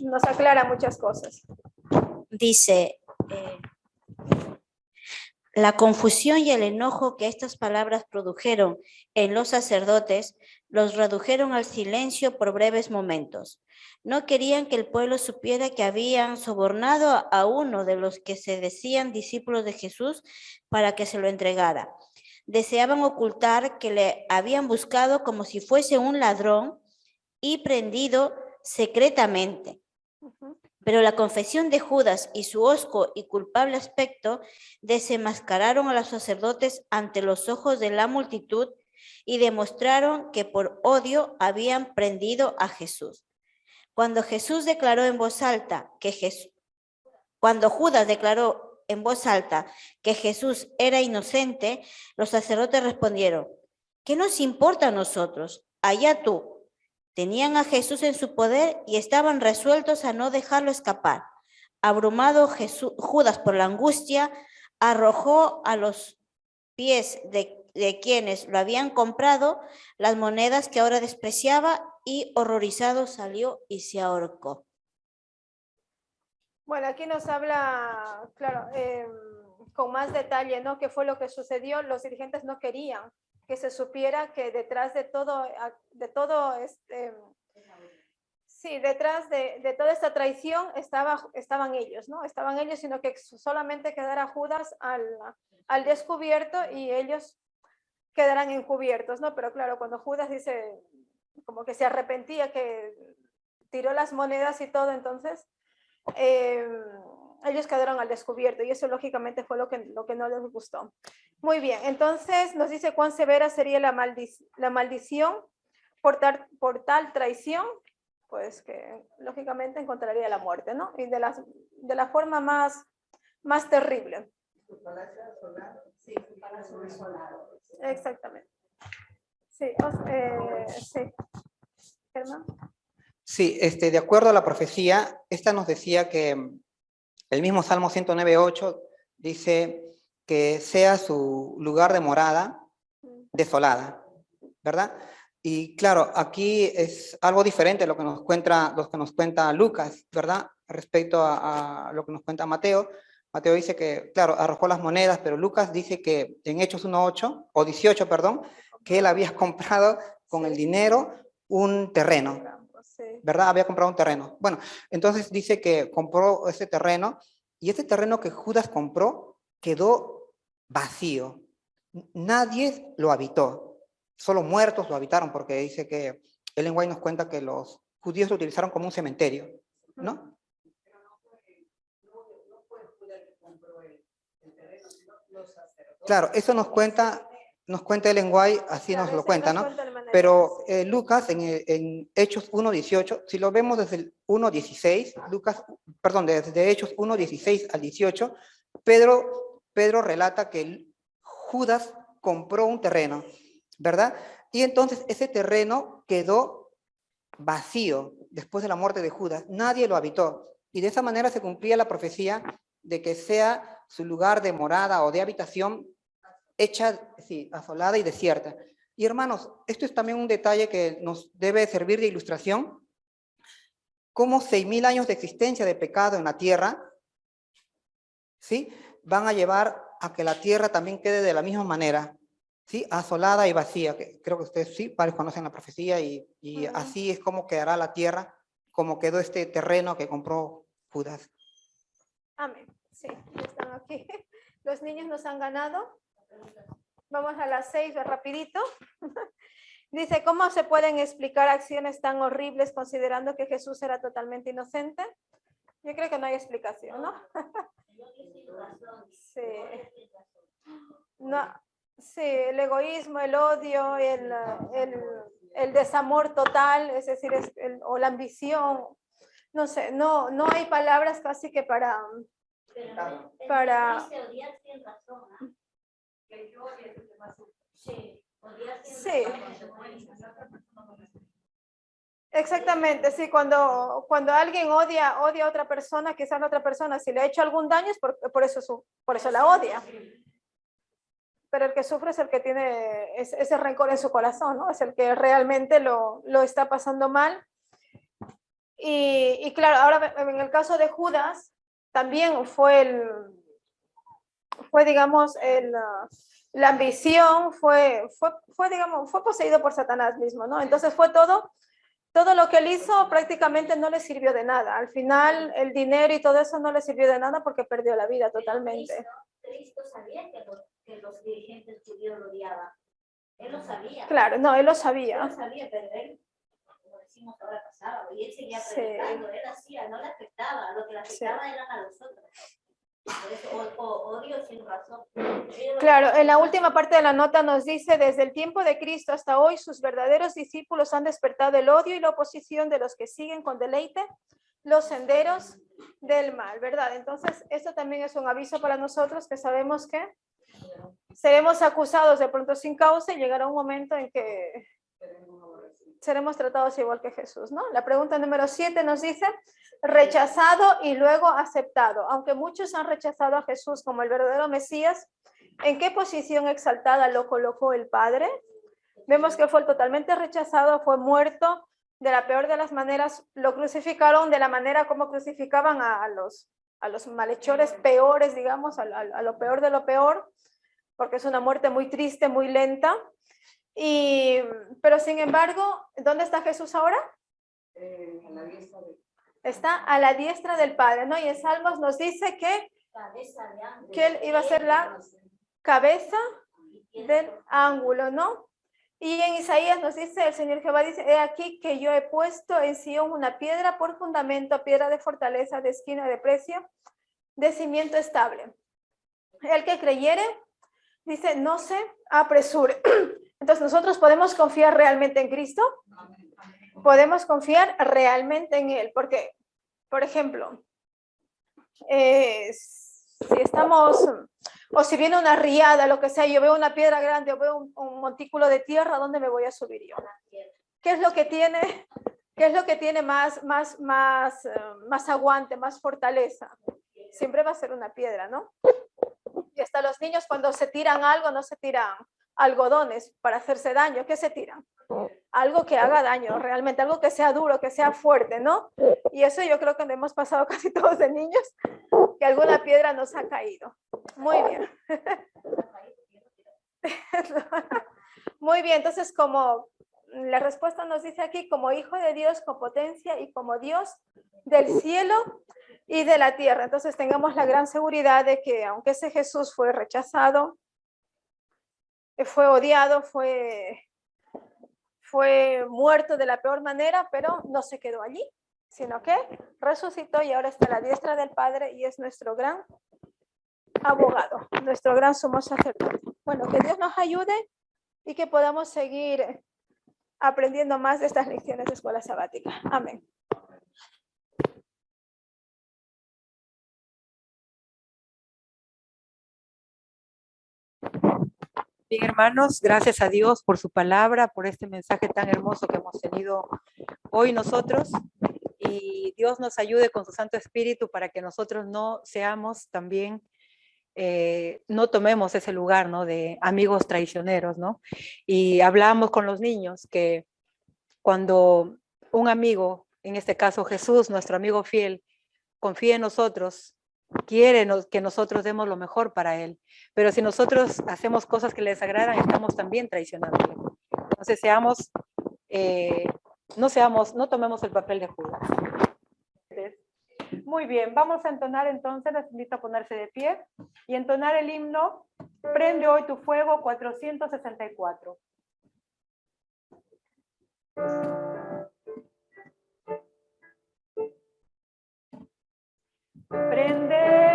nos aclara muchas cosas. Dice, la confusión y el enojo que estas palabras produjeron en los sacerdotes los redujeron al silencio por breves momentos. No querían que el pueblo supiera que habían sobornado a uno de los que se decían discípulos de Jesús para que se lo entregara. Deseaban ocultar que le habían buscado como si fuese un ladrón y prendido secretamente. Pero la confesión de Judas y su hosco y culpable aspecto desenmascararon a los sacerdotes ante los ojos de la multitud y demostraron que por odio habían prendido a Jesús. Cuando Judas declaró en voz alta que Jesús era inocente, los sacerdotes respondieron: ¿qué nos importa a nosotros? Allá tú. Tenían a Jesús en su poder y estaban resueltos a no dejarlo escapar. Abrumado Judas por la angustia, arrojó a los pies de quienes lo habían comprado las monedas que ahora despreciaba y horrorizado salió y se ahorcó. Bueno, aquí nos habla, claro, con más detalle, ¿no? ¿Qué fue lo que sucedió? Los dirigentes no querían que se supiera que detrás de todo detrás de toda esta traición estaban ellos, ¿no? Estaban ellos, sino que solamente quedara Judas al descubierto y ellos quedarán encubiertos, ¿no? Pero claro, cuando Judas dice, como que se arrepentía, que tiró las monedas y todo, entonces ellos quedaron al descubierto y eso lógicamente fue lo que no les gustó. Muy bien, entonces nos dice cuán severa sería la maldición por tal traición, pues que lógicamente encontraría la muerte, ¿no? Y de la forma más terrible. Exactamente. Sí, sí. Germán. Sí, de acuerdo a la profecía, esta nos decía que el mismo Salmo 109:8 dice que sea su lugar de morada desolada, ¿verdad? Y claro, aquí es algo diferente lo que nos cuenta Lucas, ¿verdad? Respecto a lo que nos cuenta Mateo. Mateo dice que, claro, arrojó las monedas, pero Lucas dice que en Hechos 1:8, o 18, perdón, que él había comprado con el dinero un terreno, ¿verdad? Había comprado un terreno. Bueno, entonces dice que compró ese terreno y ese terreno que Judas compró quedó vacío. Nadie lo habitó. Solo muertos lo habitaron, porque dice que Ellen White nos cuenta que los judíos lo utilizaron como un cementerio, ¿no? Claro, eso nos cuenta Ellen White, así nos lo cuenta, ¿no? Pero Lucas, en Hechos 1:18, si lo vemos desde el 1:16, desde Hechos 1:16 al 18, Pedro relata que Judas compró un terreno, ¿verdad? Y entonces ese terreno quedó vacío después de la muerte de Judas. Nadie lo habitó. Y de esa manera se cumplía la profecía de que sea su lugar de morada o de habitación hecha, sí, asolada y desierta. Y hermanos, esto es también un detalle que nos debe servir de ilustración. Cómo 6.000 años de existencia de pecado en la tierra, ¿sí?, van a llevar a que la tierra también quede de la misma manera, ¿sí?, asolada y vacía. Creo que ustedes sí, varios conocen la profecía y así es como quedará la tierra, como quedó este terreno que compró Judas. Amén. Sí, están aquí. Los niños nos han ganado. Vamos a las 6, rapidito. Dice, ¿cómo se pueden explicar acciones tan horribles considerando que Jesús era totalmente inocente? Yo creo que no hay explicación, ¿no? Sí. No, sí, el egoísmo, el odio, el desamor total, es decir, o la ambición, no sé, no hay palabras casi que para sí. Exactamente, sí, cuando alguien odia a otra persona, quizás la otra persona, si le ha hecho algún daño es por eso la odia. Pero el que sufre es el que tiene ese rencor en su corazón, ¿no? Es el que realmente lo está pasando mal. Y claro, ahora en el caso de Judas, también fue digamos, la ambición, fue poseído por Satanás mismo, ¿no? Entonces fue todo lo que él hizo prácticamente no le sirvió de nada. Al final, el dinero y todo eso no le sirvió de nada porque perdió la vida totalmente. Cristo sabía que los dirigentes judíos lo odiaban. Él lo sabía. Claro, no, él lo sabía. Él lo sabía, pero él, como decimos ahora, pasaba. Y él seguía predicando, él hacía, no le afectaba. Lo que le afectaba eran a los otros. Por eso, odio sin razón. Claro, en la última parte de la nota nos dice, desde el tiempo de Cristo hasta hoy, sus verdaderos discípulos han despertado el odio y la oposición de los que siguen con deleite los senderos del mal, ¿verdad? Entonces, esto también es un aviso para nosotros que sabemos que seremos acusados de pronto sin causa y llegará un momento en que seremos tratados igual que Jesús, ¿no? La pregunta número 7 nos dice, rechazado y luego aceptado. Aunque muchos han rechazado a Jesús como el verdadero Mesías, ¿en qué posición exaltada lo colocó el Padre? Vemos que fue totalmente rechazado, fue muerto de la peor de las maneras, lo crucificaron de la manera como crucificaban a los malhechores peores, digamos, a lo peor de lo peor, porque es una muerte muy triste, muy lenta. Pero sin embargo, ¿dónde está Jesús ahora? Está a la diestra del Padre, ¿no? Y en Salmos nos dice que él iba a ser la cabeza del ángulo, ¿no? Y en Isaías nos dice, el Señor Jehová dice, he aquí que yo he puesto en Sion una piedra por fundamento, piedra de fortaleza, de esquina, de precio, de cimiento estable. El que creyere, dice, no se apresure. Entonces, ¿nosotros podemos confiar realmente en Cristo? Podemos confiar realmente en Él, porque, por ejemplo, si estamos, o si viene una riada, lo que sea, yo veo una piedra grande o veo un montículo de tierra, ¿a dónde me voy a subir yo? ¿Qué es lo que tiene más aguante, más fortaleza? Siempre va a ser una piedra, ¿no? Y hasta los niños cuando se tiran algo, no se tiran algodones para hacerse daño. ¿Qué se tiran? Algo que haga daño, realmente, algo que sea duro, que sea fuerte, ¿no? Y eso yo creo que nos hemos pasado casi todos de niños, que alguna piedra nos ha caído. Muy bien. Muy bien, entonces como la respuesta nos dice aquí, como hijo de Dios con potencia y como Dios del cielo y de la tierra. Entonces tengamos la gran seguridad de que aunque ese Jesús fue rechazado, fue odiado, fue muerto de la peor manera, pero no se quedó allí, sino que resucitó y ahora está a la diestra del Padre y es nuestro gran abogado, nuestro gran sumo sacerdote. Bueno, que Dios nos ayude y que podamos seguir aprendiendo más de estas lecciones de escuela sabática. Amén. Bien, hermanos, gracias a Dios por su palabra, por este mensaje tan hermoso que hemos tenido hoy nosotros. Y Dios nos ayude con su Santo Espíritu para que nosotros no seamos también, no tomemos ese lugar, ¿no? De amigos traicioneros, ¿no? Y hablábamos con los niños que cuando un amigo, en este caso Jesús, nuestro amigo fiel, confía en nosotros, quiere que nosotros demos lo mejor para él. Pero si nosotros hacemos cosas que le desagradan, estamos también traicionándole. Entonces no tomemos el papel de Judas. Muy bien, vamos a entonar entonces, les invito a ponerse de pie y entonar el himno Prende hoy tu fuego 464. Prende